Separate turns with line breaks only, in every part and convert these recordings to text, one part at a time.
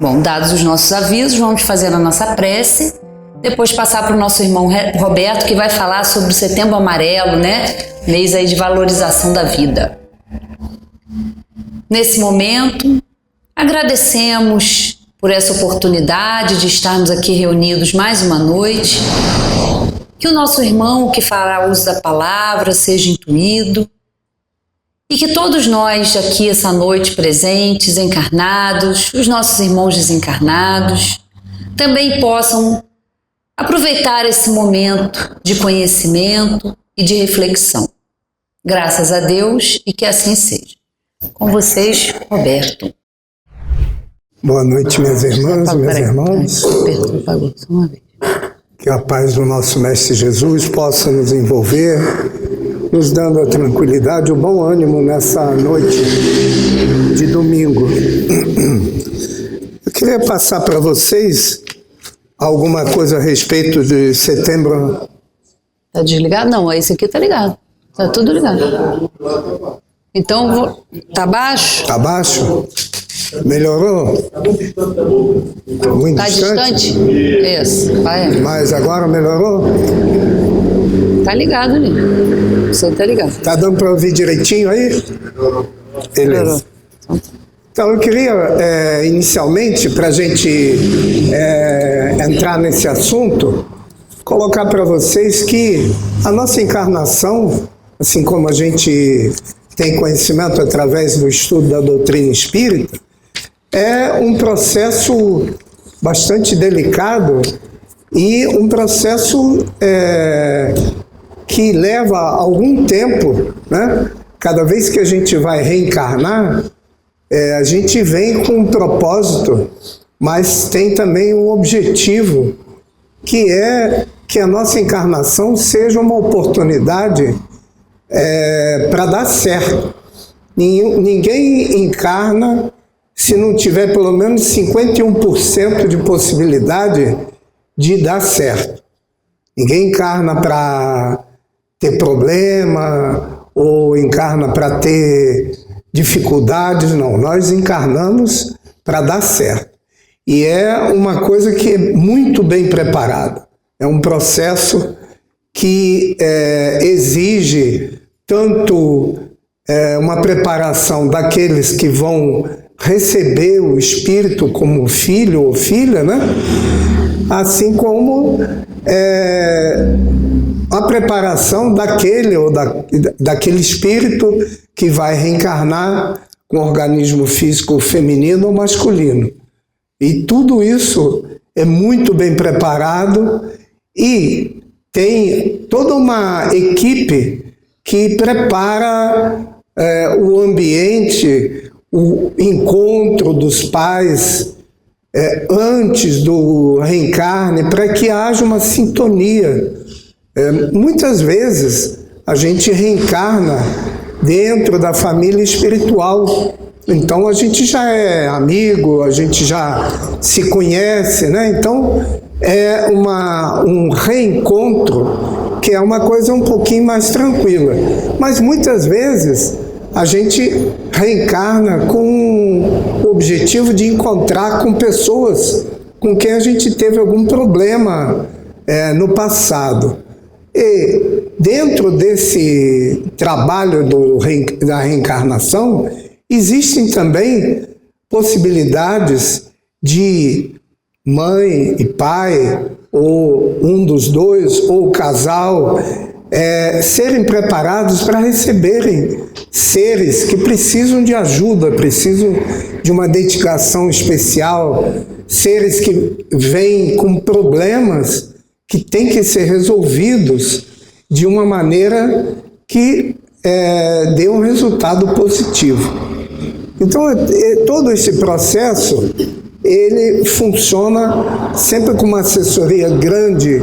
Bom, dados os nossos avisos, vamos fazer a nossa prece, depois passar para o nosso irmão Roberto, que vai falar sobre o Setembro Amarelo, né? Mês aí de valorização da vida. Nesse momento, agradecemos por essa oportunidade de estarmos aqui reunidos mais uma noite. Que o nosso irmão que fará uso da palavra seja intuído e que todos nós aqui essa noite presentes, encarnados, os nossos irmãos desencarnados, também possam aproveitar esse momento de conhecimento e de reflexão. Graças a Deus e que assim seja. Com vocês, Roberto.
Boa noite, minhas irmãs, meus irmãos. Que a paz do nosso Mestre Jesus possa nos envolver, nos dando a tranquilidade, o bom ânimo nessa noite de domingo. Eu queria passar para vocês alguma coisa a respeito de setembro.
Tá desligado? Não, esse aqui tá ligado. Tá tudo ligado. Então, tá baixo?
Tá baixo? Melhorou? Muito
tá distante? Isso. Vai.
Mas agora melhorou?
Tá ligado ali. Você tá ligado.
Tá dando para ouvir direitinho aí? Beleza. Então eu queria, inicialmente, para a gente entrar nesse assunto, colocar para vocês que a nossa encarnação, assim como a gente tem conhecimento através do estudo da doutrina espírita, é um processo bastante delicado e um processo que leva algum tempo, né? Cada vez que a gente vai reencarnar, a gente vem com um propósito, mas tem também um objetivo, que é que a nossa encarnação seja uma oportunidade para dar certo. Ninguém encarna se não tiver pelo menos 51% de possibilidade de dar certo. Ninguém encarna para ter problema ou encarna para ter dificuldades, não. Nós encarnamos para dar certo. E é uma coisa que é muito bem preparada. É um processo que exige tanto uma preparação daqueles que vão receber o Espírito como filho ou filha, né? Assim como a preparação daquele ou daquele espírito que vai reencarnar com organismo físico feminino ou masculino. E tudo isso é muito bem preparado e tem toda uma equipe que prepara o ambiente, o encontro dos pais antes do reencarne, para que haja uma sintonia. Muitas vezes a gente reencarna dentro da família espiritual, então a gente já é amigo, a gente já se conhece, né? Então é um reencontro que é uma coisa um pouquinho mais tranquila, mas muitas vezes a gente reencarna com o objetivo de encontrar com pessoas com quem a gente teve algum problema no passado. E dentro desse trabalho da reencarnação, existem também possibilidades de mãe e pai, ou um dos dois, ou o casal, serem preparados para receberem seres que precisam de ajuda, precisam de uma dedicação especial, seres que vêm com problemas que têm que ser resolvidos de uma maneira que dê um resultado positivo. Então, todo esse processo, ele funciona sempre com uma assessoria grande,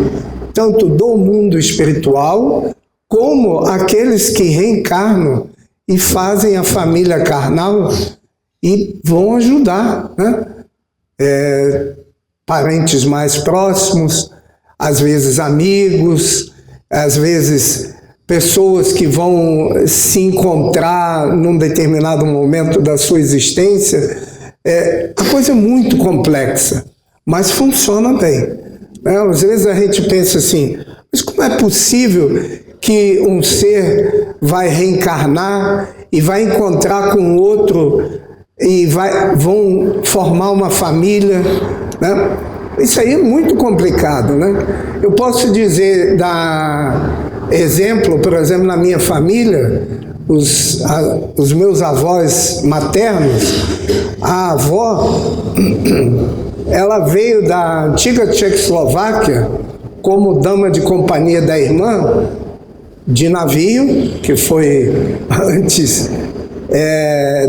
tanto do mundo espiritual, como aqueles que reencarnam e fazem a família carnal e vão ajudar, né? Parentes mais próximos, às vezes amigos, às vezes pessoas que vão se encontrar num determinado momento da sua existência, A coisa é muito complexa, mas funciona bem. Às vezes a gente pensa assim, mas como é possível que um ser vai reencarnar e vai encontrar com outro e vão formar uma família, né? Isso aí é muito complicado, né? Eu posso dizer, dar exemplo, por exemplo, na minha família, os meus avós maternos, a avó, ela veio da antiga Tchecoslováquia como dama de companhia da irmã, de navio, que foi antes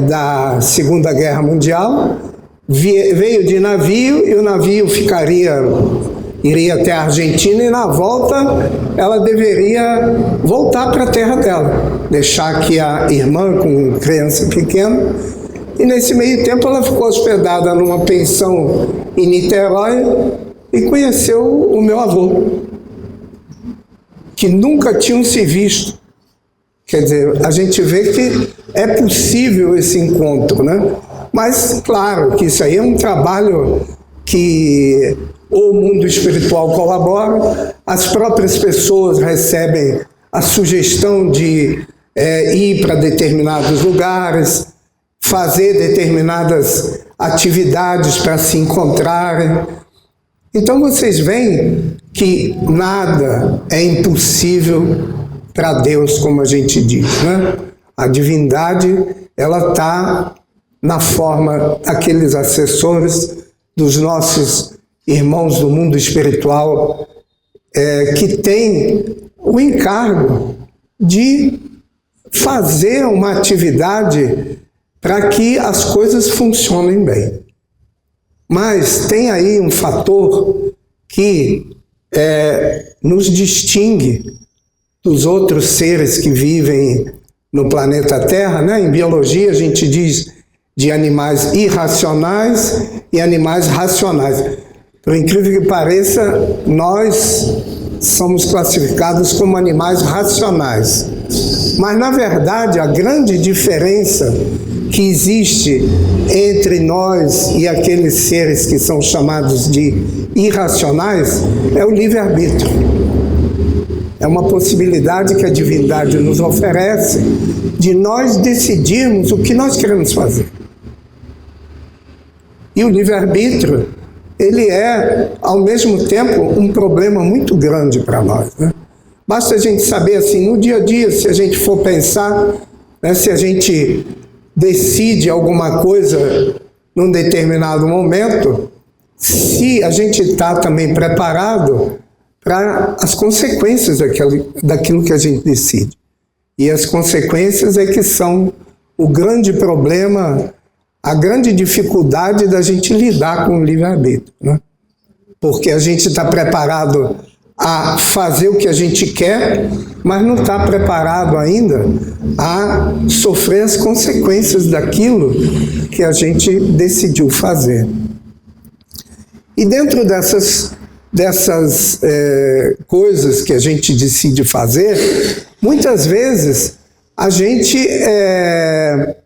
da Segunda Guerra Mundial, veio de navio e o navio iria até a Argentina e na volta ela deveria voltar para a terra dela, deixar aqui a irmã com criança pequena, e nesse meio tempo ela ficou hospedada numa pensão em Niterói e conheceu o meu avô, que nunca tinham se visto. Quer dizer, a gente vê que é possível esse encontro, né? Mas, claro, que isso aí é um trabalho que o mundo espiritual colabora, as próprias pessoas recebem a sugestão de ir para determinados lugares, fazer determinadas atividades para se encontrarem. Então vocês veem que nada é impossível para Deus, como a gente diz, né? A divindade, ela está na forma daqueles assessores dos nossos irmãos do mundo espiritual, que tem o encargo de fazer uma atividade para que as coisas funcionem bem. Mas tem aí um fator que nos distingue dos outros seres que vivem no planeta Terra, né? Em biologia a gente diz de animais irracionais e animais racionais. Por incrível que pareça, nós somos classificados como animais racionais. Mas, na verdade, a grande diferença que existe entre nós e aqueles seres que são chamados de irracionais é o livre-arbítrio. É uma possibilidade que a divindade nos oferece de nós decidirmos o que nós queremos fazer. E o livre-arbítrio, ele é, ao mesmo tempo, um problema muito grande para nós, né? Basta a gente saber, assim, no dia a dia, se a gente for pensar, né, se a gente decide alguma coisa num determinado momento, se a gente está também preparado para as consequências daquilo que a gente decide. E as consequências é que são o grande problema, a grande dificuldade da gente lidar com o livre-arbítrio, né? Porque a gente está preparado a fazer o que a gente quer, mas não está preparado ainda a sofrer as consequências daquilo que a gente decidiu fazer. E dentro dessas coisas que a gente decide fazer, muitas vezes a gente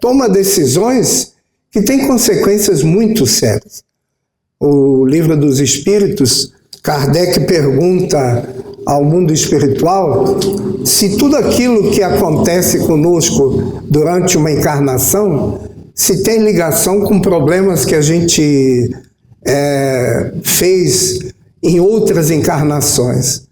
toma decisões que têm consequências muito sérias. O Livro dos Espíritos, Kardec pergunta ao mundo espiritual se tudo aquilo que acontece conosco durante uma encarnação se tem ligação com problemas que a gente fez em outras encarnações.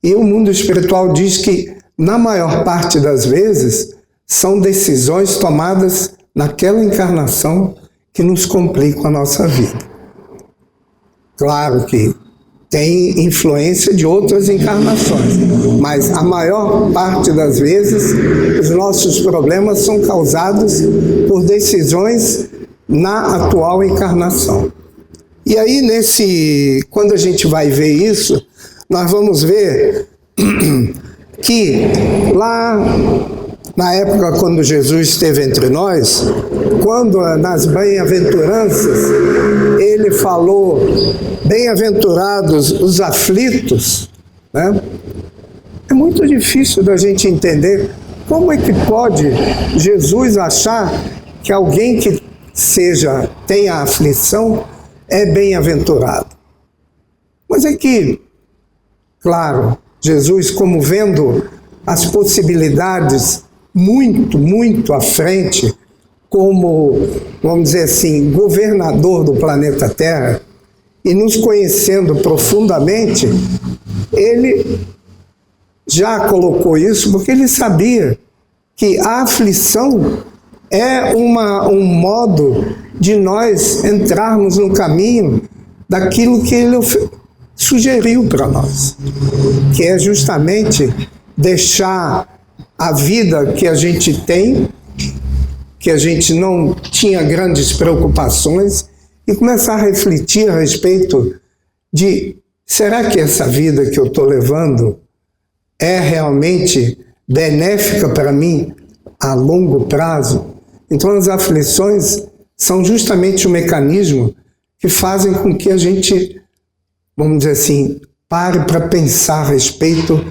E o mundo espiritual diz que, na maior parte das vezes, são decisões tomadas naquela encarnação que nos complicam a nossa vida. Claro que tem influência de outras encarnações, mas a maior parte das vezes os nossos problemas são causados por decisões na atual encarnação. E aí, quando a gente vai ver isso, nós vamos ver que lá na época quando Jesus esteve entre nós, quando nas bem-aventuranças ele falou: bem-aventurados os aflitos, né? É muito difícil da gente entender como é que pode Jesus achar que alguém que tenha aflição, é bem-aventurado. Mas é que, claro, Jesus, como vendo as possibilidades muito, muito à frente, como, vamos dizer assim, governador do planeta Terra, e nos conhecendo profundamente, ele já colocou isso porque ele sabia que a aflição é um modo de nós entrarmos no caminho daquilo que ele sugeriu para nós, que é justamente deixar a vida que a gente tem, que a gente não tinha grandes preocupações, e começar a refletir a respeito de: será que essa vida que eu estou levando é realmente benéfica para mim a longo prazo? Então as aflições são justamente o mecanismo que fazem com que a gente, vamos dizer assim, pare para pensar a respeito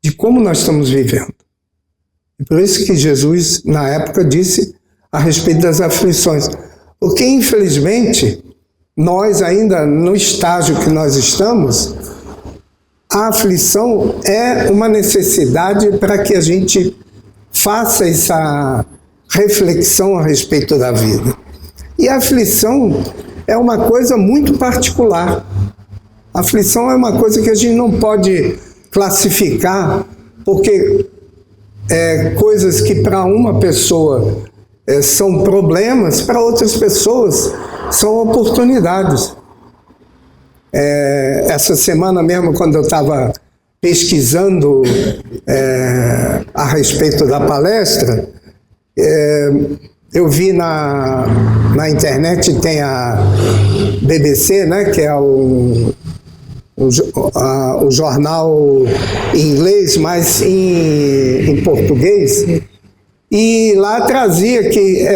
de como nós estamos vivendo. E por isso que Jesus, na época, disse a respeito das aflições. Porque, infelizmente, nós ainda, no estágio que nós estamos, a aflição é uma necessidade para que a gente faça essa reflexão a respeito da vida. E a aflição é uma coisa muito particular. A aflição é uma coisa que a gente não pode classificar, porque coisas que para uma pessoa são problemas, para outras pessoas são oportunidades. Essa semana mesmo, quando eu estava pesquisando a respeito da palestra, eu vi na internet, tem a BBC, né, que é o jornal em inglês, mas em português, e lá trazia que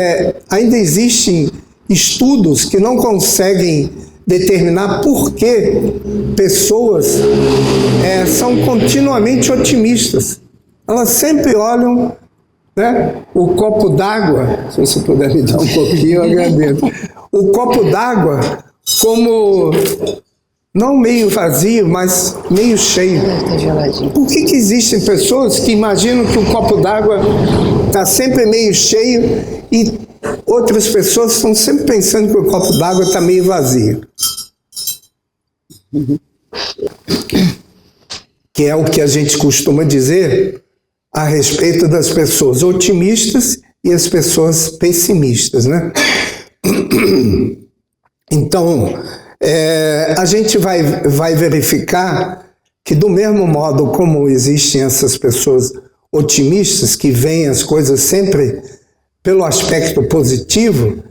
ainda existem estudos que não conseguem determinar por que pessoas são continuamente otimistas. Elas sempre olham, né, o copo d'água, se você puder me dar um pouquinho, eu agradeço. O copo d'água como não meio vazio, mas meio cheio. Por que existem pessoas que imaginam que o copo d'água está sempre meio cheio e outras pessoas estão sempre pensando que o copo d'água está meio vazio? Que é o que a gente costuma dizer a respeito das pessoas otimistas e as pessoas pessimistas, né? Então, a gente vai verificar que, do mesmo modo como existem essas pessoas otimistas, que veem as coisas sempre pelo aspecto positivo,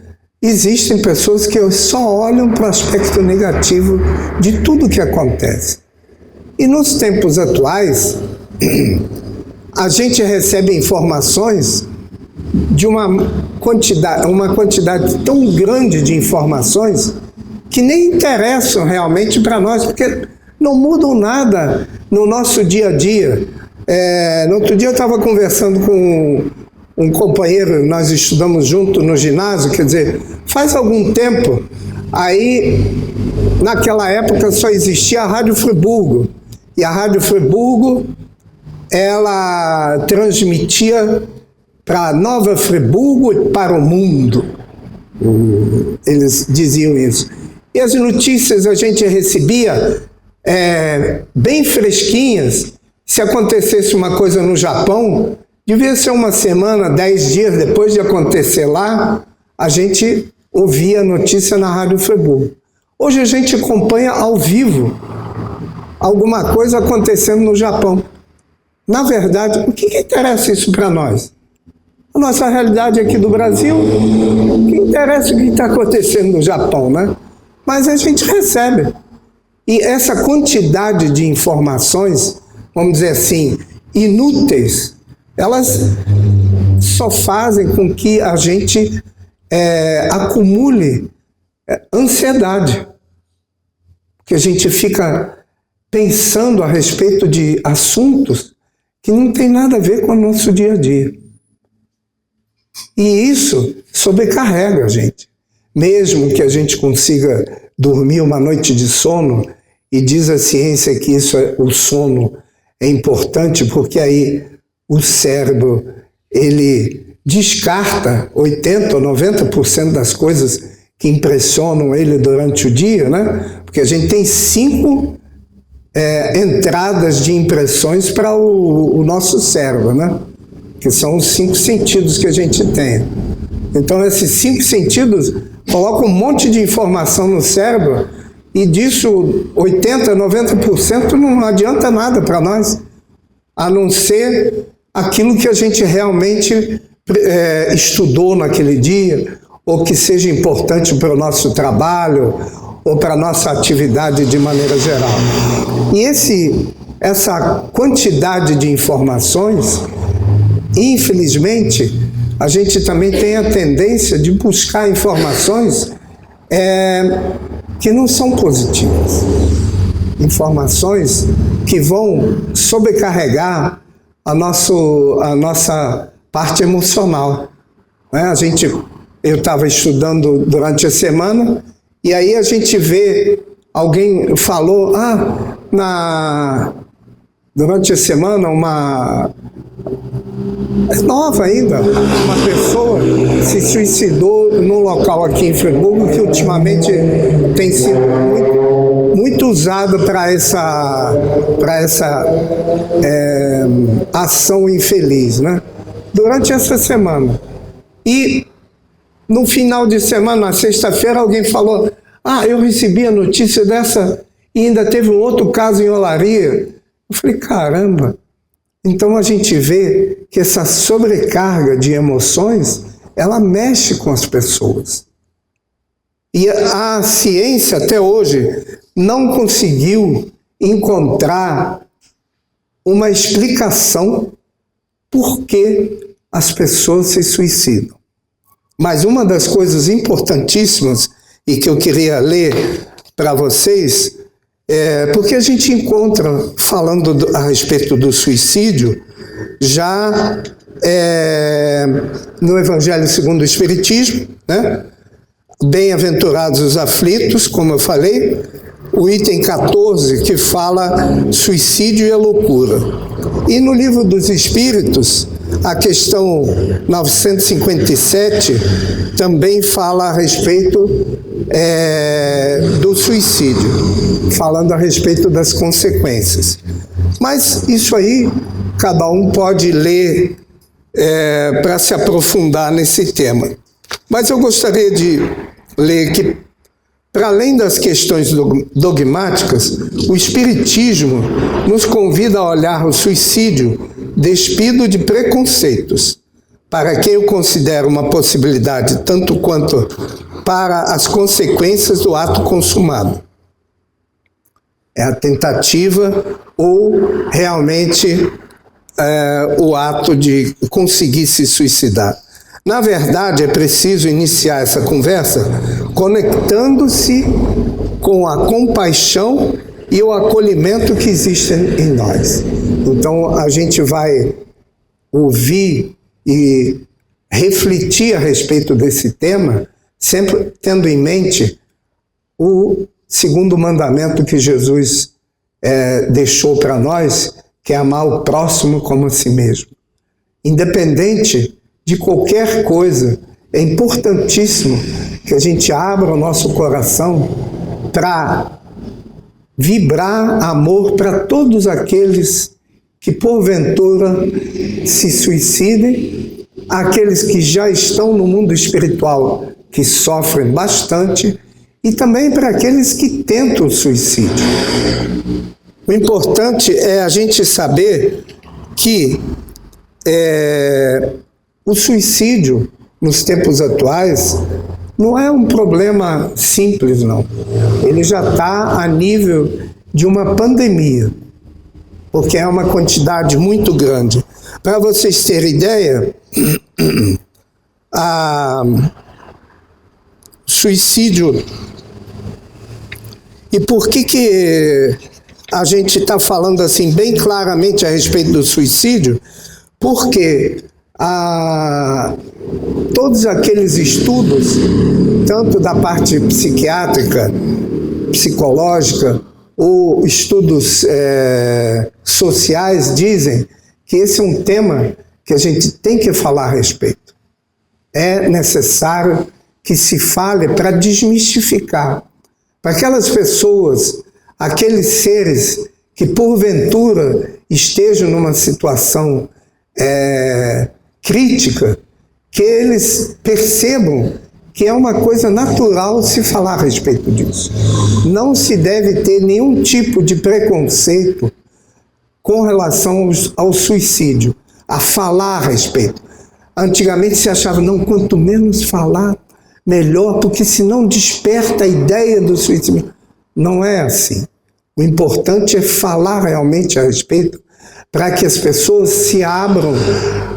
existem pessoas que só olham para o aspecto negativo de tudo que acontece. E nos tempos atuais, a gente recebe informações de uma quantidade tão grande de informações que nem interessam realmente para nós, porque não mudam nada no nosso dia a dia. No outro dia eu estava conversando com um companheiro, nós estudamos junto no ginásio, quer dizer, faz algum tempo, aí naquela época só existia a Rádio Friburgo, e a Rádio Friburgo, ela transmitia para Nova Friburgo e para o mundo, eles diziam isso. E as notícias a gente recebia bem fresquinhas. Se acontecesse uma coisa no Japão, devia ser uma semana, 10 dias depois de acontecer lá, a gente ouvia a notícia na Rádio Friburgo. Hoje a gente acompanha ao vivo alguma coisa acontecendo no Japão. Na verdade, o que interessa isso para nós? A nossa realidade aqui do Brasil, o que interessa é o que está acontecendo no Japão, né? Mas a gente recebe. E essa quantidade de informações, vamos dizer assim, inúteis, elas só fazem com que a gente acumule ansiedade. Porque a gente fica pensando a respeito de assuntos que não tem nada a ver com o nosso dia a dia. E isso sobrecarrega a gente. mesmo que a gente consiga dormir uma noite de sono, e diz a ciência que o sono é importante porque aí o cérebro ele descarta 80% ou 90% das coisas que impressionam ele durante o dia, né? Porque a gente tem 5 entradas de impressões para o nosso cérebro, né? Que são os 5 sentidos que a gente tem. Então esses 5 sentidos colocam um monte de informação no cérebro e disso 80%, 90% não adianta nada para nós, a não ser aquilo que a gente realmente estudou naquele dia, ou que seja importante para o nosso trabalho, ou para a nossa atividade de maneira geral. E essa quantidade de informações, infelizmente, a gente também tem a tendência de buscar informações que não são positivas. Informações que vão sobrecarregar a nossa parte emocional. Eu estava estudando durante a semana e aí a gente vê, alguém falou, durante a semana, é nova ainda, uma pessoa se suicidou num local aqui em Friburgo que ultimamente tem sido muito usado para essa ação infeliz, né? Durante essa semana. E no final de semana, na sexta-feira, alguém falou, eu recebi a notícia dessa e ainda teve um outro caso em Olaria. Eu falei, caramba. Então a gente vê que essa sobrecarga de emoções, ela mexe com as pessoas. E a ciência até hoje não conseguiu encontrar uma explicação por que as pessoas se suicidam. Mas uma das coisas importantíssimas e que eu queria ler para vocês porque a gente encontra, falando a respeito do suicídio, já no Evangelho segundo o Espiritismo, né? Bem-aventurados os aflitos, como eu falei, o item 14, que fala suicídio e a loucura. E no Livro dos Espíritos, a questão 957 também fala a respeito do suicídio, falando a respeito das consequências. Mas isso aí, cada um pode ler para se aprofundar nesse tema. Mas eu gostaria de ler que, para além das questões dogmáticas, o Espiritismo nos convida a olhar o suicídio despido de preconceitos, para quem eu considero uma possibilidade tanto quanto para as consequências do ato consumado. É a tentativa ou realmente o ato de conseguir se suicidar. Na verdade, é preciso iniciar essa conversa conectando-se com a compaixão e o acolhimento que existem em nós. Então, a gente vai ouvir e refletir a respeito desse tema, sempre tendo em mente o segundo mandamento que Jesus deixou para nós, que é amar o próximo como a si mesmo. Independente de qualquer coisa, é importantíssimo que a gente abra o nosso coração para vibrar amor para todos aqueles que porventura se suicidem, aqueles que já estão no mundo espiritual, que sofrem bastante, e também para aqueles que tentam o suicídio. O importante é a gente saber que o suicídio, nos tempos atuais, não é um problema simples, não. Ele já está a nível de uma pandemia, porque é uma quantidade muito grande. Para vocês terem ideia, suicídio... E por que a gente está falando assim bem claramente a respeito do suicídio? Porque todos aqueles estudos, tanto da parte psiquiátrica, psicológica, ou estudos sociais, dizem que esse é um tema que a gente tem que falar a respeito. É necessário que se fale para desmistificar, para aquelas pessoas, aqueles seres que porventura estejam numa situação crítica, que eles percebam que é uma coisa natural se falar a respeito disso. Não se deve ter nenhum tipo de preconceito com relação ao suicídio, a falar a respeito. Antigamente se achava, não, quanto menos falar, melhor, porque senão desperta a ideia do suicídio. Não é assim. O importante é falar realmente a respeito para que as pessoas se abram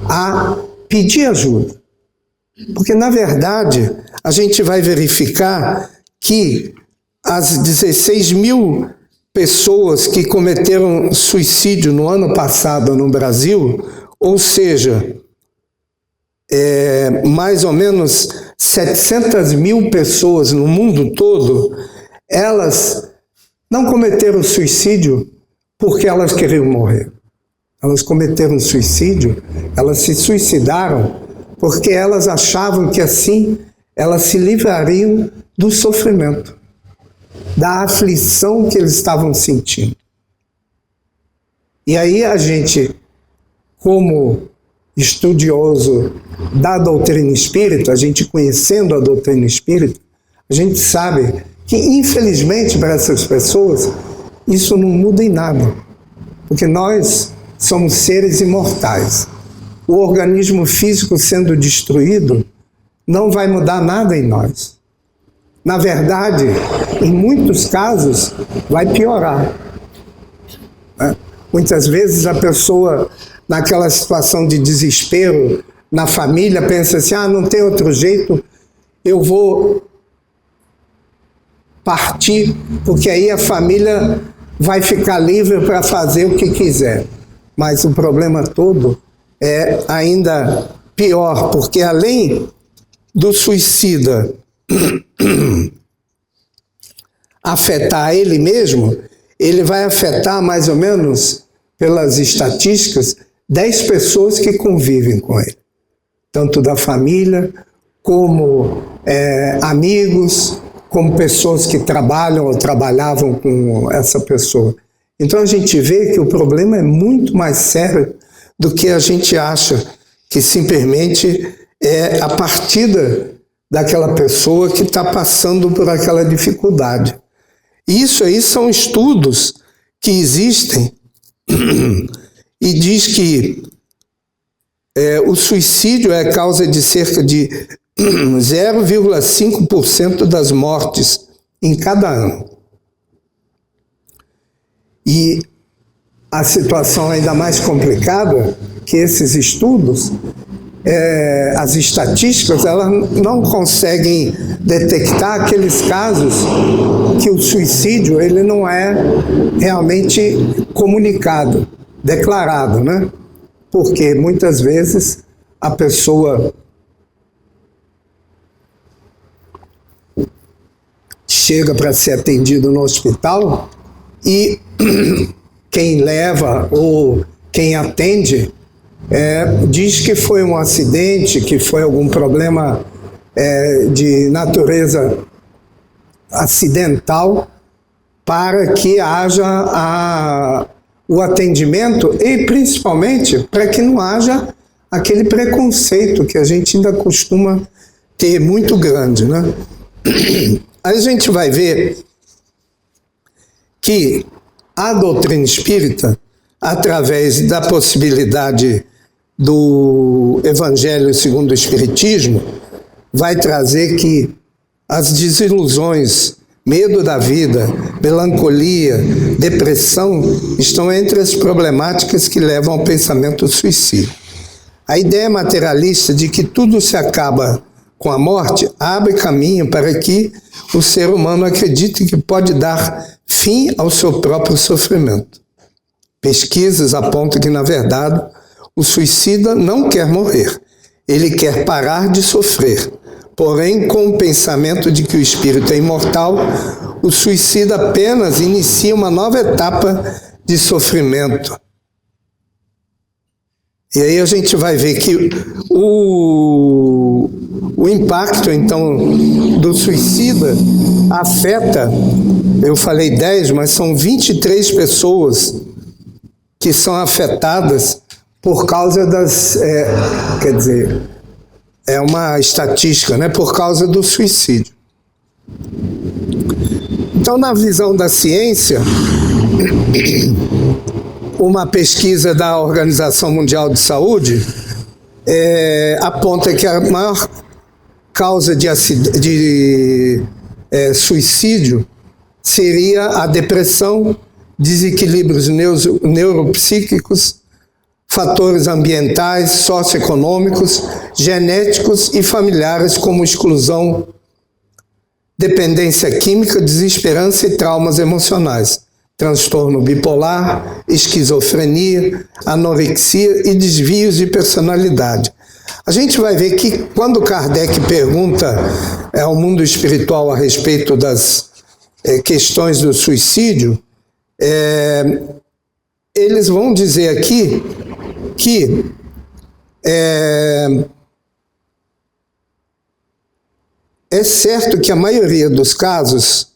a pedir ajuda. Porque, na verdade, a gente vai verificar que as 16 mil pessoas que cometeram suicídio no ano passado no Brasil, ou seja, mais ou menos 700 mil pessoas no mundo todo, elas não cometeram suicídio porque elas queriam morrer. Elas cometeram suicídio, elas se suicidaram porque elas achavam que assim elas se livrariam do sofrimento, da aflição que eles estavam sentindo. E aí a gente, como estudioso da doutrina espírita, a gente conhecendo a doutrina espírita, a gente sabe que, infelizmente, para essas pessoas, isso não muda em nada, porque nós somos seres imortais. O organismo físico sendo destruído não vai mudar nada em nós. Na verdade, em muitos casos, vai piorar. Muitas vezes a pessoa, naquela situação de desespero na família, pensa assim, não tem outro jeito, eu vou partir, porque aí a família vai ficar livre para fazer o que quiser. Mas o problema todo é ainda pior, porque além do suicida afetar ele mesmo, ele vai afetar mais ou menos, pelas estatísticas, 10 pessoas que convivem com ele. Tanto da família, como amigos, como pessoas que trabalham ou trabalhavam com essa pessoa. Então a gente vê que o problema é muito mais sério do que a gente acha, que simplesmente é a partida daquela pessoa que está passando por aquela dificuldade. Isso aí são estudos que existem e diz que o suicídio é a causa de cerca de 0,5% das mortes em cada ano. E a situação ainda mais complicada, que esses estudos, as estatísticas, elas não conseguem detectar aqueles casos que o suicídio ele não é realmente comunicado, declarado, né? Porque muitas vezes a pessoa chega para ser atendido no hospital e quem leva ou quem atende diz que foi um acidente, que foi algum problema de natureza acidental, para que haja o atendimento e principalmente para que não haja aquele preconceito que a gente ainda costuma ter muito grande, né? Aí a gente vai ver que a doutrina espírita, através da possibilidade do Evangelho segundo o Espiritismo, vai trazer que as desilusões, medo da vida, melancolia, depressão, estão entre as problemáticas que levam ao pensamento suicida. A ideia materialista de que tudo se acaba com a morte abre caminho para que o ser humano acredite que pode dar fim ao seu próprio sofrimento. Pesquisas apontam que, na verdade, O suicida não quer morrer, ele quer parar de sofrer. Porém, com o pensamento de que o espírito é imortal, o suicida apenas inicia uma nova etapa de sofrimento. E aí a gente vai ver que o impacto, então, do suicida afeta, eu falei 10, mas são 23 pessoas que são afetadas por causa das, quer dizer, é uma estatística, né, por causa do suicídio. Então, na visão da ciência, uma pesquisa da Organização Mundial de Saúde aponta que a maior causa de suicídio seria a depressão, desequilíbrios neuropsíquicos, fatores ambientais, socioeconômicos, genéticos e familiares, como exclusão, dependência química, desesperança e traumas emocionais, transtorno bipolar, esquizofrenia, anorexia e desvios de personalidade. A gente vai ver que quando Kardec pergunta ao mundo espiritual a respeito das questões do suicídio, eles vão dizer aqui que é certo que a maioria dos casos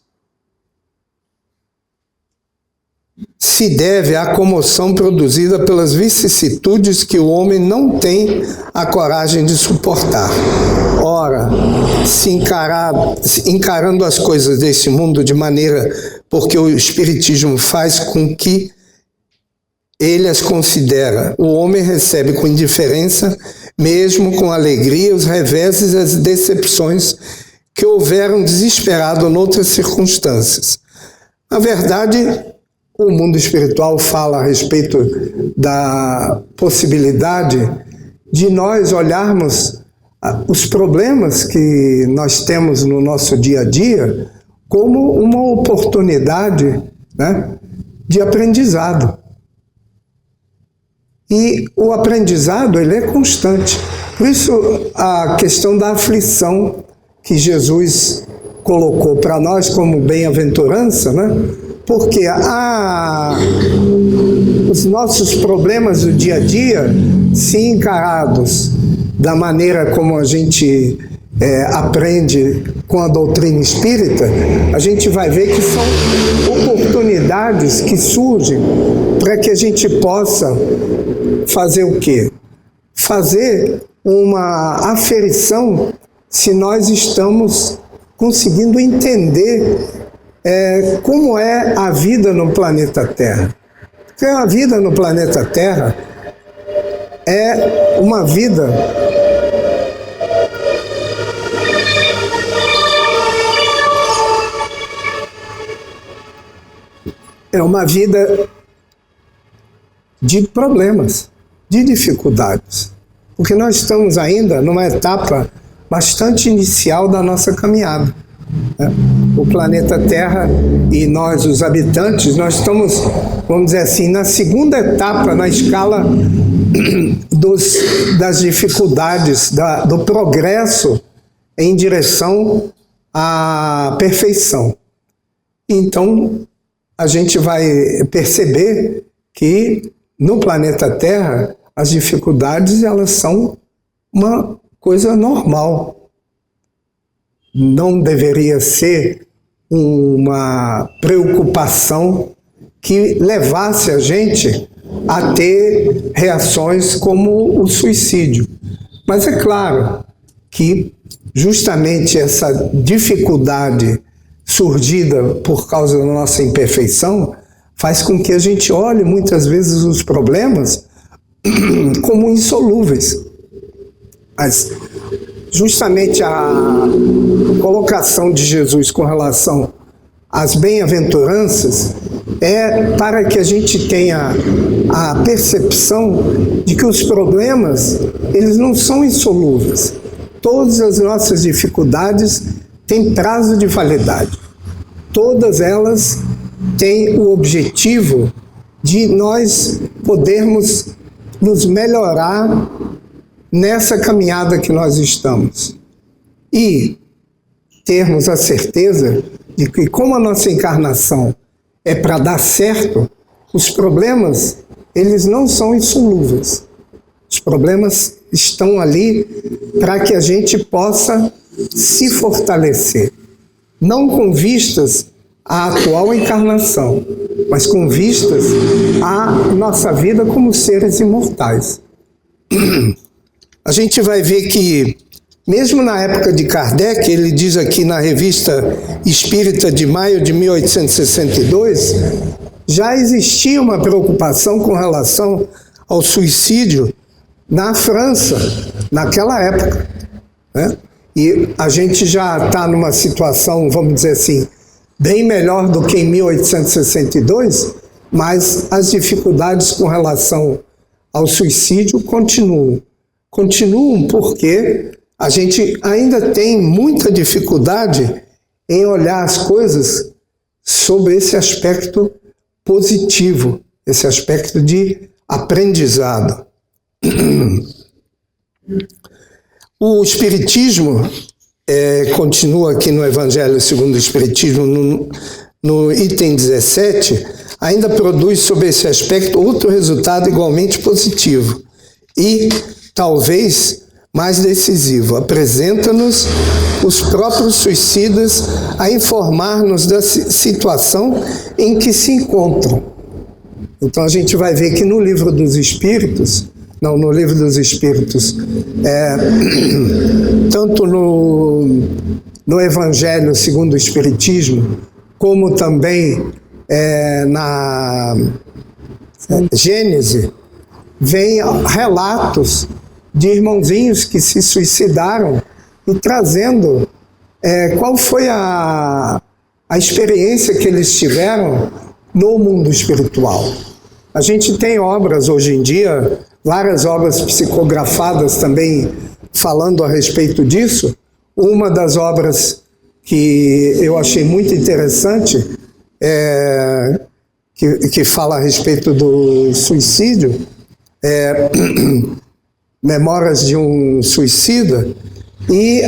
se deve à comoção produzida pelas vicissitudes que o homem não tem a coragem de suportar. Ora, encarando as coisas desse mundo de maneira porque o Espiritismo faz com que ele as considera. O homem recebe com indiferença, mesmo com alegria, os reveses e as decepções que houveram desesperado noutras circunstâncias. Na verdade, o mundo espiritual fala a respeito da possibilidade de nós olharmos os problemas que nós temos no nosso dia a dia como uma oportunidade, né, de aprendizado. E o aprendizado, ele é constante. Por isso, a questão da aflição que Jesus colocou para nós como bem-aventurança, né? Porque os nossos problemas do dia a dia, se encarados da maneira como a gente aprende com a doutrina espírita, a gente vai ver que são oportunidades que surgem para que a gente possa fazer o quê? Fazer uma aferição se nós estamos conseguindo entender como é a vida no planeta Terra. Porque a vida no planeta Terra é uma vida de problemas, de dificuldades. Porque nós estamos ainda numa etapa bastante inicial da nossa caminhada. O planeta Terra e nós, os habitantes, nós estamos, vamos dizer assim, na segunda etapa na escala das dificuldades, do progresso em direção à perfeição. Então, a gente vai perceber que no planeta Terra as dificuldades, elas são uma coisa normal. Não deveria ser uma preocupação que levasse a gente a ter reações como o suicídio. Mas é claro que justamente essa dificuldade surgida por causa da nossa imperfeição faz com que a gente olhe muitas vezes os problemas como insolúveis. Mas justamente a colocação de Jesus com relação às bem-aventuranças é para que a gente tenha a percepção de que os problemas, eles não são insolúveis. Todas as nossas dificuldades têm prazo de validade. Todas elas têm o objetivo de nós podermos nos melhorar nessa caminhada que nós estamos. E termos a certeza de que, como a nossa encarnação é para dar certo, os problemas, eles não são insolúveis. Os problemas estão ali para que a gente possa se fortalecer. Não com vistas à atual encarnação, mas com vistas à nossa vida como seres imortais. A gente vai ver que, mesmo na época de Kardec, ele diz aqui na Revista Espírita de maio de 1862, já existia uma preocupação com relação ao suicídio na França, naquela época, né? E a gente já está numa situação, vamos dizer assim, bem melhor do que em 1862, mas as dificuldades com relação ao suicídio continuam. Continuam porque a gente ainda tem muita dificuldade em olhar as coisas sob esse aspecto positivo, esse aspecto de aprendizado. O Espiritismo, continua aqui no Evangelho segundo o Espiritismo, no item 17, ainda produz sob esse aspecto outro resultado igualmente positivo e, talvez, mais decisivo. Apresenta-nos os próprios suicidas a informar-nos da situação em que se encontram. Então a gente vai ver que no Livro dos Espíritos, tanto no Evangelho segundo o Espiritismo, como também na Gênese, vem relatos de irmãozinhos que se suicidaram e trazendo qual foi a experiência que eles tiveram no mundo espiritual. A gente tem obras hoje em dia, várias obras psicografadas também falando a respeito disso. Uma das obras que eu achei muito interessante, que fala a respeito do suicídio, Memórias de um Suicida, e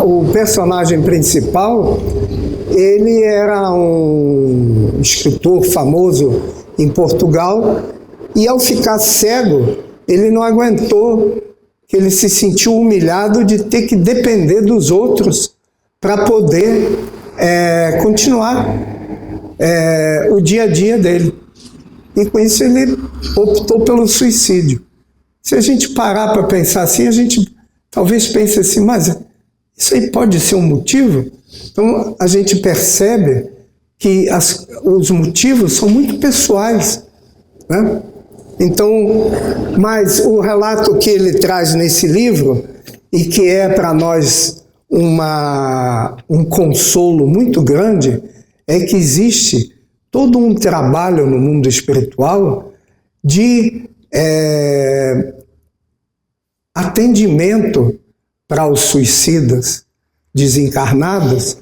o personagem principal, ele era um escritor famoso em Portugal, e ao ficar cego, ele não aguentou, que ele se sentiu humilhado de ter que depender dos outros para poder continuar o dia a dia dele. E com isso ele optou pelo suicídio. Se a gente parar para pensar assim, a gente talvez pense assim, mas isso aí pode ser um motivo? Então a gente percebe que os motivos são muito pessoais, né? Então, mas o relato que ele traz nesse livro, e que é para nós um consolo muito grande, é que existe todo um trabalho no mundo espiritual de atendimento para os suicidas desencarnados,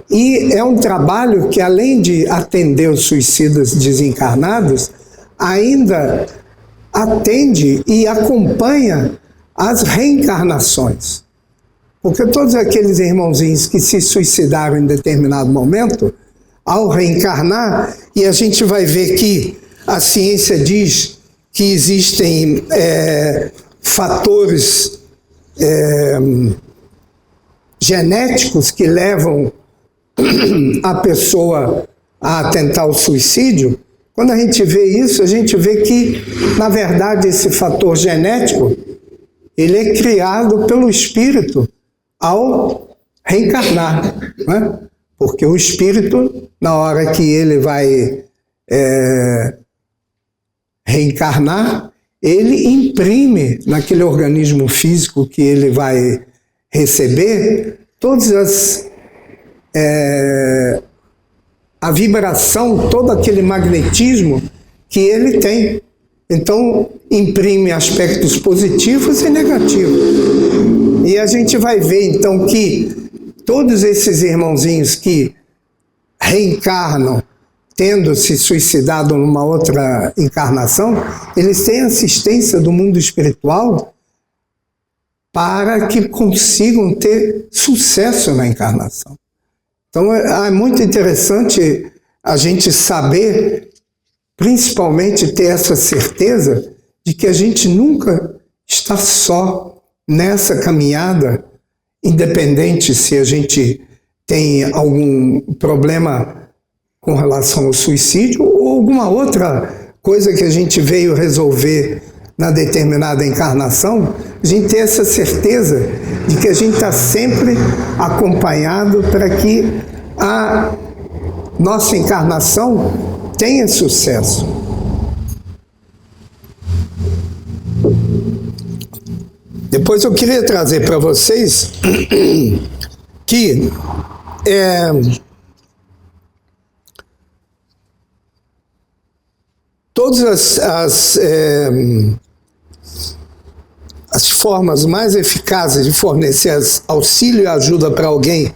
e é um trabalho que, além de atender os suicidas desencarnados, ainda atende e acompanha as reencarnações. Porque todos aqueles irmãozinhos que se suicidaram em determinado momento, ao reencarnar, e a gente vai ver que a ciência diz que existem fatores genéticos que levam a pessoa a tentar o suicídio. Quando a gente vê isso, a gente vê que, na verdade, esse fator genético, ele é criado pelo espírito ao reencarnar, né? Porque o espírito, na hora que ele vai reencarnar, ele imprime naquele organismo físico que ele vai receber todas a vibração, todo aquele magnetismo que ele tem. Então, imprime aspectos positivos e negativos. E a gente vai ver, então, que todos esses irmãozinhos que reencarnam tendo se suicidado numa outra encarnação, eles têm assistência do mundo espiritual para que consigam ter sucesso na encarnação. Então é muito interessante a gente saber, principalmente ter essa certeza de que a gente nunca está só nessa caminhada, independente se a gente tem algum problema com relação ao suicídio ou alguma outra coisa que a gente veio resolver na determinada encarnação, a gente tem essa certeza de que a gente está sempre acompanhado para que a nossa encarnação tenha sucesso. Depois eu queria trazer para vocês que todas as formas mais eficazes de fornecer auxílio e ajuda para alguém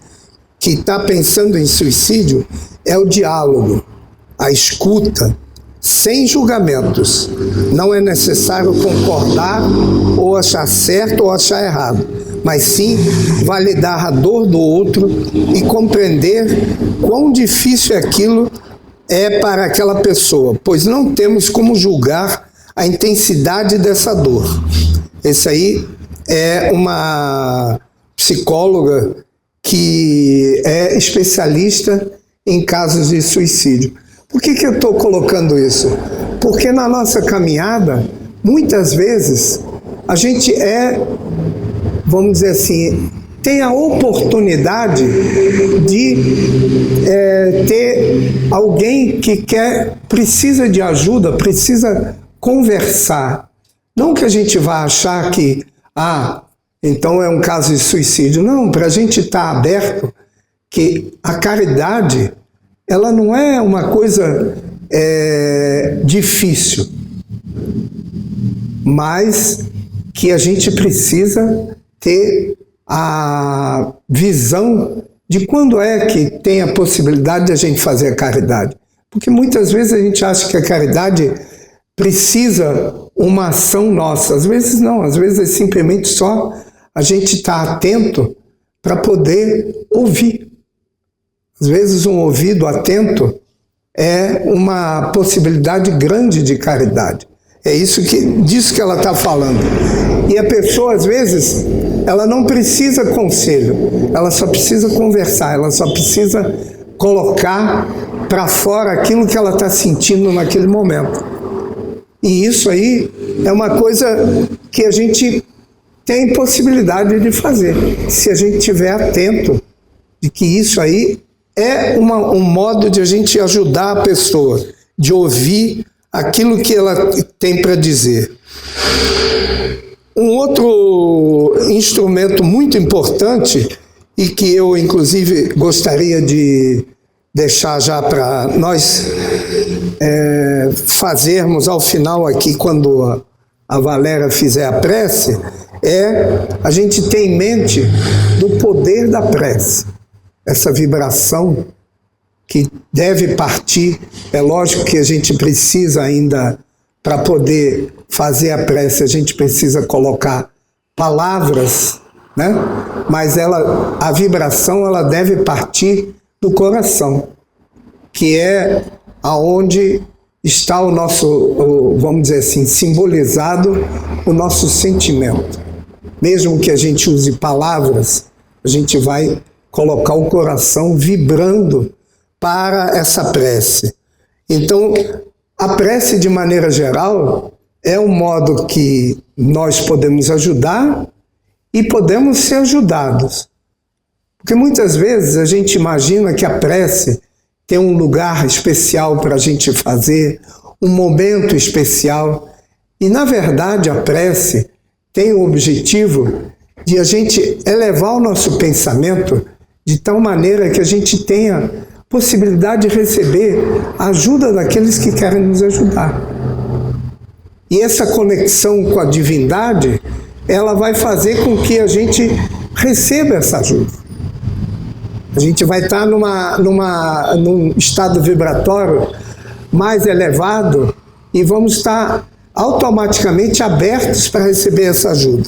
que está pensando em suicídio é o diálogo, a escuta, sem julgamentos. Não é necessário concordar ou achar certo ou achar errado, mas sim validar a dor do outro e compreender quão difícil aquilo é para aquela pessoa, pois não temos como julgar a intensidade dessa dor. Esse aí é uma psicóloga que é especialista em casos de suicídio. Por que eu estou colocando isso? Porque na nossa caminhada, muitas vezes, a gente vamos dizer assim, tem a oportunidade de ter alguém que precisa de ajuda, precisa conversar. Não que a gente vá achar que, então é um caso de suicídio. Não, para a gente estar aberto, que a caridade, ela não é uma coisa difícil, mas que a gente precisa ter a visão de quando é que tem a possibilidade de a gente fazer a caridade. Porque muitas vezes a gente acha que a caridade precisa uma ação nossa. Às vezes não, às vezes é simplesmente só a gente estar atento para poder ouvir. Às vezes um ouvido atento é uma possibilidade grande de caridade. É disso que ela está falando. E a pessoa, às vezes, ela não precisa conselho, ela só precisa conversar, ela só precisa colocar para fora aquilo que ela está sentindo naquele momento. E isso aí é uma coisa que a gente tem possibilidade de fazer, se a gente estiver atento de que isso aí é um modo de a gente ajudar a pessoa, de ouvir aquilo que ela tem para dizer. Um outro instrumento muito importante, e que eu, inclusive, gostaria de deixar já para nós fazermos ao final aqui, quando a Valéria fizer a prece, a gente ter em mente do poder da prece. Essa vibração que deve partir. É lógico que a gente precisa ainda, para poder fazer a prece, a gente precisa colocar palavras, né? Mas a vibração, ela deve partir do coração, que é aonde está o nosso, vamos dizer assim, simbolizado o nosso sentimento. Mesmo que a gente use palavras, a gente vai colocar o coração vibrando para essa prece. Então, a prece, de maneira geral, é um modo que nós podemos ajudar e podemos ser ajudados. Porque muitas vezes a gente imagina que a prece tem um lugar especial para a gente fazer, um momento especial. E, na verdade, a prece tem o objetivo de a gente elevar o nosso pensamento de tal maneira que a gente tenha possibilidade de receber a ajuda daqueles que querem nos ajudar. E essa conexão com a divindade, ela vai fazer com que a gente receba essa ajuda. A gente vai estar num estado vibratório mais elevado e vamos estar automaticamente abertos para receber essa ajuda.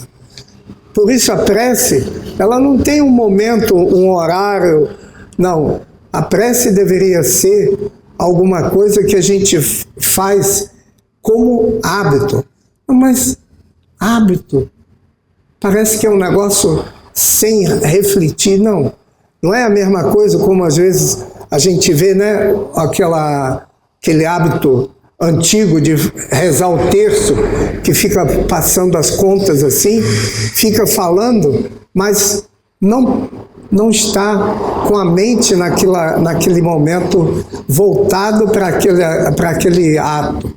Por isso a prece, ela não tem um momento, um horário, não. A prece deveria ser alguma coisa que a gente faz como hábito. Mas hábito parece que é um negócio sem refletir, não. Não é a mesma coisa como às vezes a gente vê, né, aquele hábito antigo de rezar o terço, que fica passando as contas assim, fica falando, mas não está com a mente naquele momento voltado para aquele ato.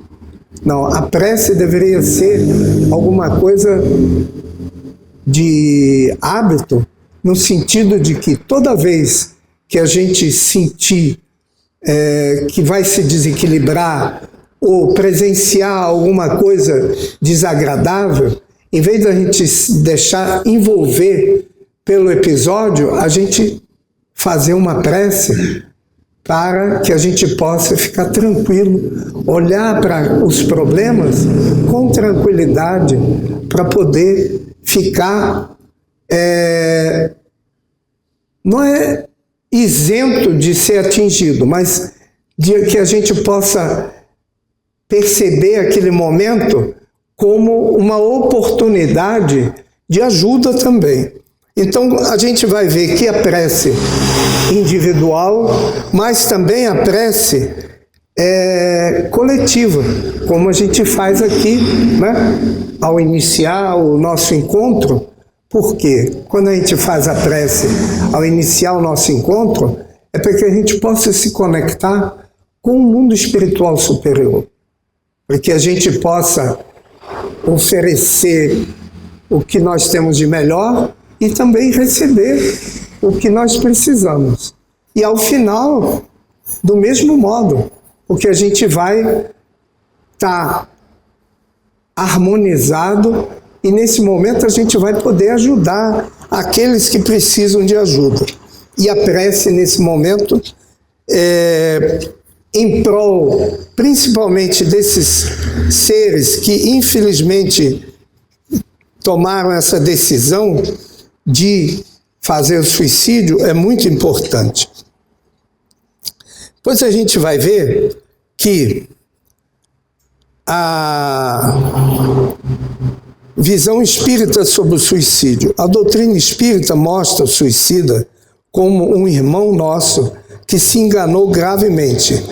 Não, a prece deveria ser alguma coisa de hábito, no sentido de que toda vez que a gente sentir que vai se desequilibrar ou presenciar alguma coisa desagradável, em vez da gente se deixar envolver pelo episódio, a gente fazer uma prece para que a gente possa ficar tranquilo, olhar para os problemas com tranquilidade, para poder ficar, não é isento de ser atingido, mas de que a gente possa perceber aquele momento como uma oportunidade de ajuda também. Então a gente vai ver que a prece individual, mas também a prece coletiva, como a gente faz aqui, né? Ao iniciar o nosso encontro. Porque quando a gente faz a prece ao iniciar o nosso encontro, é para que a gente possa se conectar com o mundo espiritual superior, para que a gente possa oferecer o que nós temos de melhor e também receber o que nós precisamos. E ao final, do mesmo modo, porque a gente vai estar harmonizado e nesse momento a gente vai poder ajudar aqueles que precisam de ajuda. E a prece nesse momento em prol, principalmente desses seres que infelizmente tomaram essa decisão de fazer o suicídio, é muito importante. Depois a gente vai ver que a visão espírita sobre o suicídio. A doutrina espírita mostra o suicida como um irmão nosso que se enganou gravemente,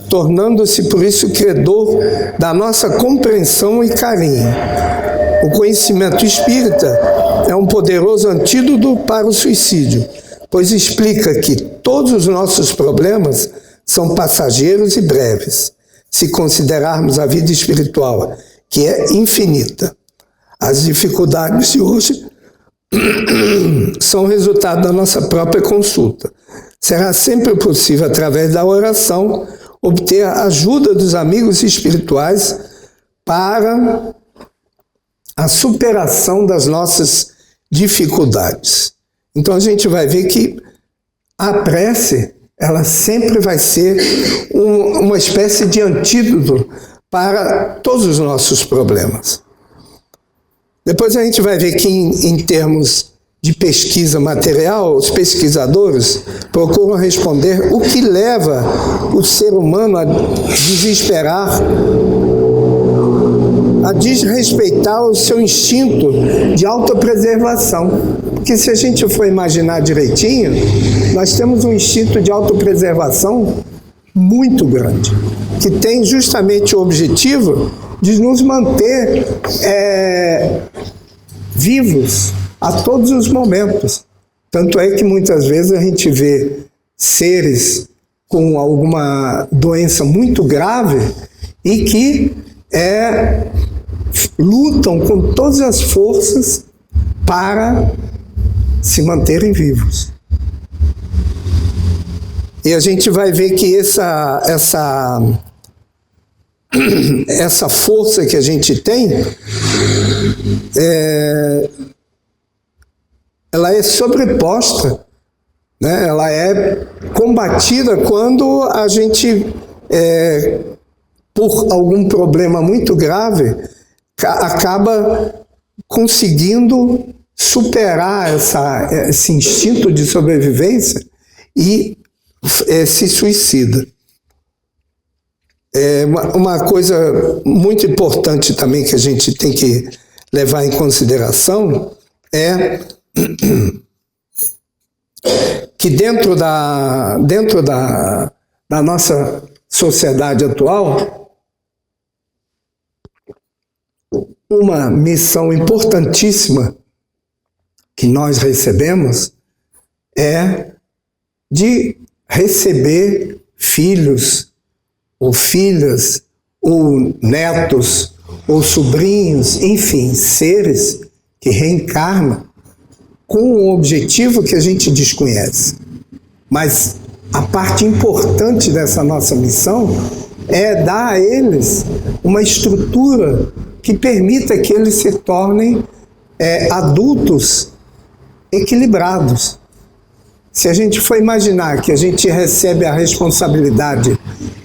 tornando-se por isso credor da nossa compreensão e carinho. O conhecimento espírita é um poderoso antídoto para o suicídio, pois explica que todos os nossos problemas são passageiros e breves, se considerarmos a vida espiritual, que é infinita. As dificuldades de hoje são resultado da nossa própria consulta. Será sempre possível, através da oração, obter a ajuda dos amigos espirituais para a superação das nossas dificuldades. Então a gente vai ver que a prece, ela sempre vai ser uma espécie de antídoto para todos os nossos problemas. Depois a gente vai ver que em termos de pesquisa material, os pesquisadores procuram responder o que leva o ser humano a desesperar, a desrespeitar o seu instinto de autopreservação. Porque se a gente for imaginar direitinho, nós temos um instinto de autopreservação muito grande, que tem justamente o objetivo de nos manter vivos a todos os momentos. Tanto é que muitas vezes a gente vê seres com alguma doença muito grave e que lutam com todas as forças para se manterem vivos. E a gente vai ver que essa força que a gente tem, ela é sobreposta né? Ela é combatida quando a gente, por algum problema muito grave, acaba conseguindo superar esse instinto de sobrevivência e se suicida. Uma coisa muito importante também que a gente tem que levar em consideração é que dentro da nossa sociedade atual, uma missão importantíssima que nós recebemos é de receber filhos, ou filhas, ou netos, ou sobrinhos, enfim, seres que reencarnam com um objetivo que a gente desconhece. Mas a parte importante dessa nossa missão é dar a eles uma estrutura que permita que eles se tornem adultos equilibrados. Se a gente for imaginar que a gente recebe a responsabilidade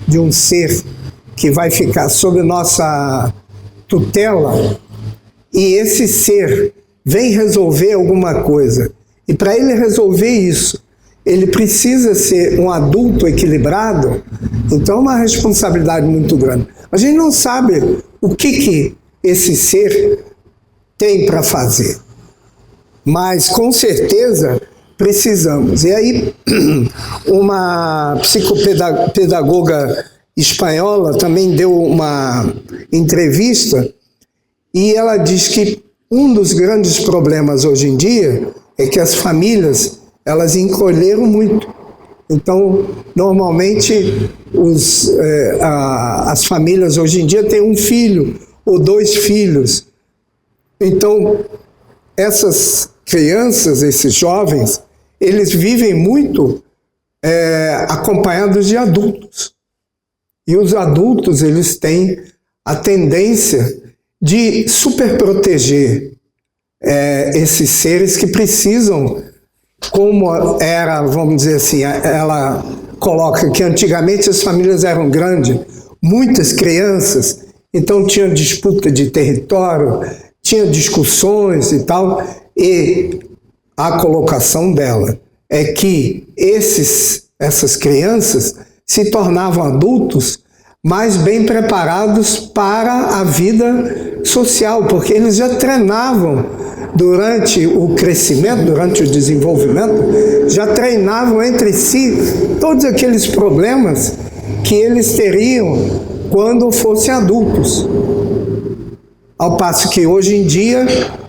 de um ser que vai ficar sob nossa tutela, e esse ser vem resolver alguma coisa, e para ele resolver isso, ele precisa ser um adulto equilibrado, então é uma responsabilidade muito grande. A gente não sabe o que esse ser tem para fazer, mas com certeza precisamos. E aí, uma psicopedagoga espanhola também deu uma entrevista e ela diz que um dos grandes problemas hoje em dia é que as famílias, elas encolheram muito. Então, normalmente, as famílias hoje em dia têm um filho ou 2 filhos. Então, essas crianças, esses jovens, eles vivem muito acompanhados de adultos. E os adultos, eles têm a tendência de superproteger esses seres que precisam, como era, vamos dizer assim, ela coloca que antigamente as famílias eram grandes, muitas crianças, então tinha disputa de território, tinha discussões e tal, e a colocação dela é que essas crianças se tornavam adultos mais bem preparados para a vida social, porque eles já treinavam durante o crescimento, durante o desenvolvimento, já treinavam entre si todos aqueles problemas que eles teriam quando fossem adultos. Ao passo que hoje em dia,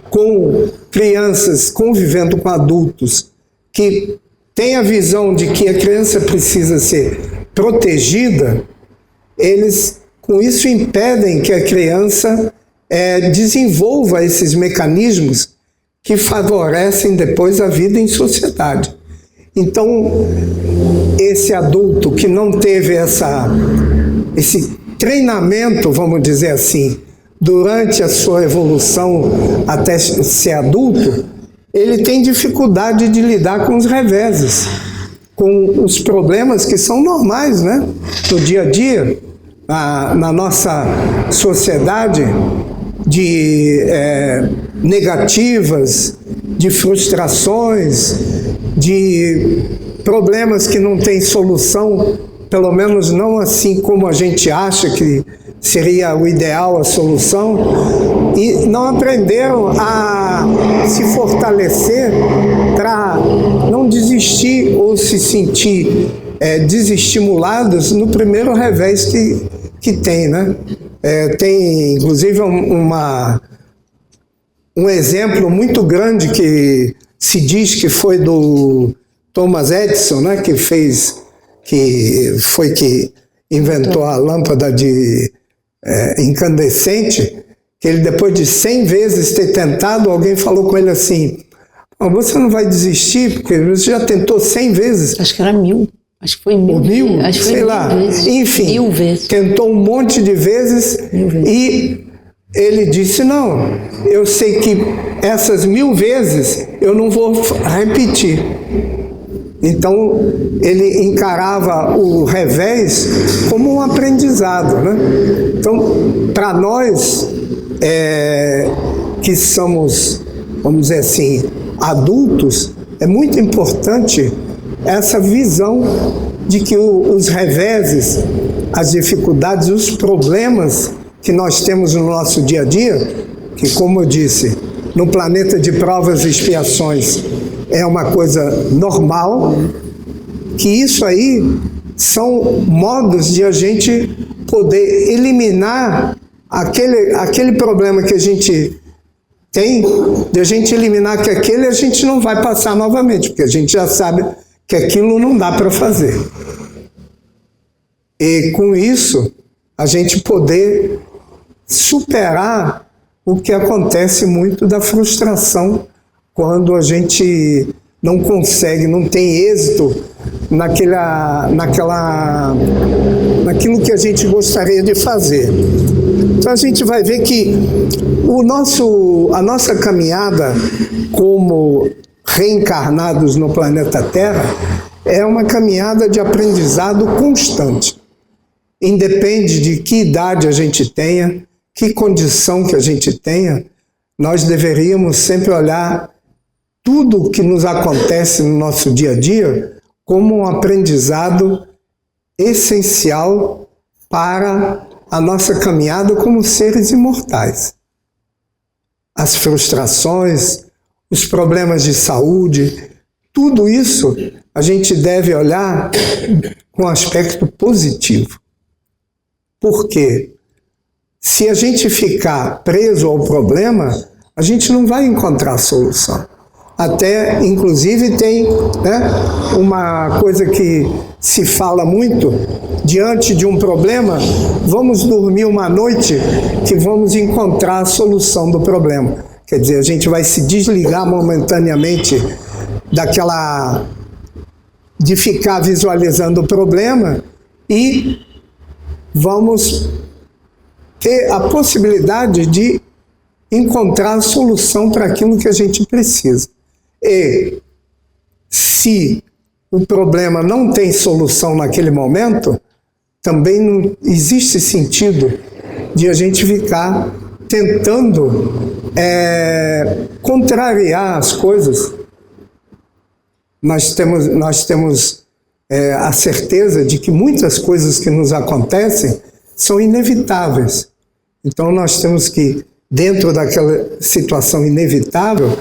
com crianças convivendo com adultos que têm a visão de que a criança precisa ser protegida, eles com isso impedem que a criança desenvolva esses mecanismos que favorecem depois a vida em sociedade. Então, esse adulto que não teve esse treinamento, vamos dizer assim, durante a sua evolução até ser adulto, ele tem dificuldade de lidar com os reveses, com os problemas que são normais, né? No dia a dia, na nossa sociedade, de negativas, de frustrações, de problemas que não têm solução, pelo menos não assim como a gente acha que seria o ideal, a solução, e não aprenderam a se fortalecer para não desistir ou se sentir desestimulados no primeiro revés que tem, né? Tem, inclusive, um exemplo muito grande que se diz que foi do Thomas Edison, né? Que inventou a lâmpada de incandescente, que ele, depois de 100 vezes ter tentado, alguém falou com ele assim: você não vai desistir, porque você já tentou 100 vezes.
Acho que era 1000. Acho que foi 1000.
Acho que foi sei lá. Vezes. Enfim,
1000 vezes.
Tentou um monte de vezes e ele disse: não, eu sei que essas 1000 vezes eu não vou repetir. Então, ele encarava o revés como um aprendizado, né? Então, para nós que somos, vamos dizer assim, adultos, é muito importante essa visão de que os reveses, as dificuldades, os problemas que nós temos no nosso dia a dia, que, como eu disse, no planeta de provas e expiações é uma coisa normal, que isso aí são modos de a gente poder eliminar aquele problema que a gente tem, de a gente eliminar que aquele a gente não vai passar novamente, porque a gente já sabe que aquilo não dá para fazer. E com isso, a gente poder superar o que acontece muito da frustração quando a gente não consegue, não tem êxito naquilo que a gente gostaria de fazer. Então a gente vai ver que a nossa caminhada como reencarnados no planeta Terra é uma caminhada de aprendizado constante. Independe de que idade a gente tenha, que condição que a gente tenha, nós deveríamos sempre olhar tudo o que nos acontece no nosso dia a dia como um aprendizado essencial para a nossa caminhada como seres imortais. As frustrações, os problemas de saúde, tudo isso a gente deve olhar com aspecto positivo. Por quê? Se a gente ficar preso ao problema, a gente não vai encontrar solução. Até, inclusive, tem uma coisa que se fala muito, diante de um problema, vamos dormir uma noite que vamos encontrar a solução do problema. Quer dizer, a gente vai se desligar momentaneamente de ficar visualizando o problema e vamos ter a possibilidade de encontrar a solução para aquilo que a gente precisa. E se o problema não tem solução naquele momento, também não existe sentido de a gente ficar tentando contrariar as coisas. Nós temos a certeza de que muitas coisas que nos acontecem são inevitáveis. Então nós temos que, dentro daquela situação inevitável,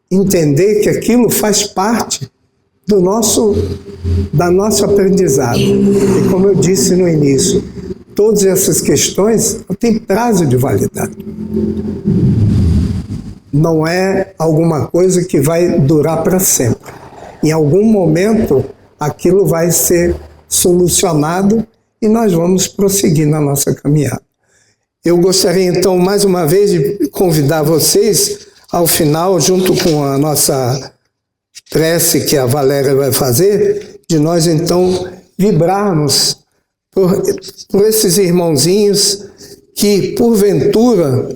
entender que aquilo faz parte do nosso aprendizado. E como eu disse no início, todas essas questões têm prazo de validade. Não é alguma coisa que vai durar para sempre. Em algum momento, aquilo vai ser solucionado e nós vamos prosseguir na nossa caminhada. Eu gostaria, então, mais uma vez, de convidar vocês, ao final, junto com a nossa prece que a Valéria vai fazer, de nós, então, vibrarmos por esses irmãozinhos que, porventura,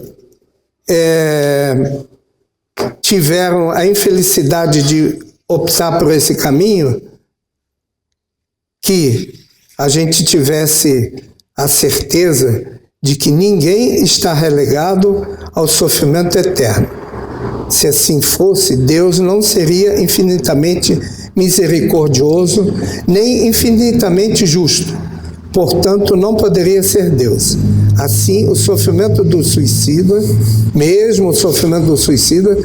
tiveram a infelicidade de optar por esse caminho, que a gente tivesse a certeza de que ninguém está relegado ao sofrimento eterno. Se assim fosse, Deus não seria infinitamente misericordioso, nem infinitamente justo. Portanto, não poderia ser Deus. Assim, o sofrimento do suicida, mesmo o sofrimento do suicida,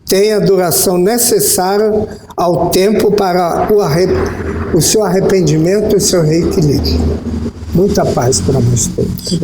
tem a duração necessária ao tempo para o seu arrependimento e seu reequilíbrio. Muita paz para nós todos.